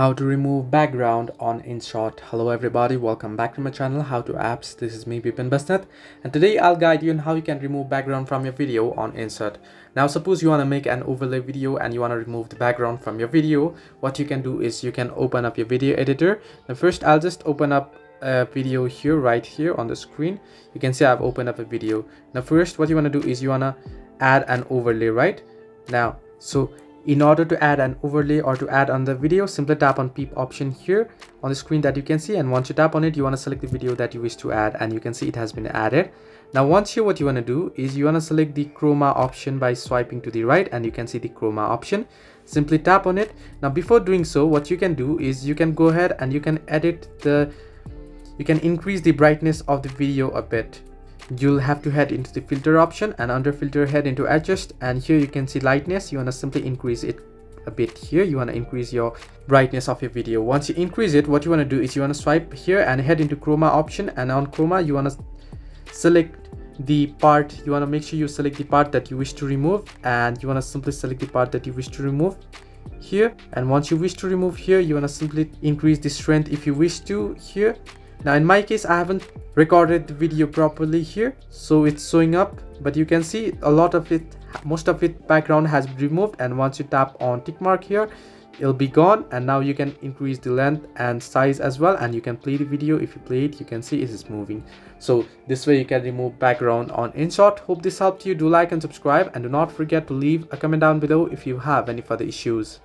How to remove background on InShot. Hello everybody, welcome back to my channel How to Apps. This is me Bipin Basnet, and today I'll guide you on how you can remove background from your video on InShot. Now suppose you want to make an overlay video and you want to remove the background from your video. What you can do is you can open up your video editor. Now first I'll just open up a video here, right here on the screen. You can see I've opened up a video. Now first what you want to do is you want to add an overlay, right? Now so in order to add an overlay or to add on the video, simply tap on peep option here on the screen that you can see, and once you tap on it, you want to select the video that you wish to add, and you can see it has been added. Now once here, what you want to do is you want to select the chroma option by swiping to the right, and you can see the chroma option. Simply tap on it. Now before doing so, what you can do is you can go ahead and you can increase the brightness of the video a bit. You'll have to head into the filter option, and under filter head into adjust, and here you can see lightness. You want to simply increase it a bit here. You want to increase your brightness of your video. Once you increase it, what you want to do is you want to swipe here and head into chroma option, and on chroma you want to select the part. You want to make sure you select the part that you wish to remove, and you want to simply select the part that you wish to remove here. And once you wish to remove here, you want to simply increase the strength if you wish to here. Now in my case, I haven't recorded the video properly here, so it's showing up, but you can see a lot of it, most of it background has been removed, and once you tap on tick mark here, it'll be gone. And now you can increase the length and size as well, and you can play the video. If you play it, you can see it is moving. So this way you can remove background on InShot. Hope this helped you. Do like and subscribe, and do not forget to leave a comment down below if you have any further issues.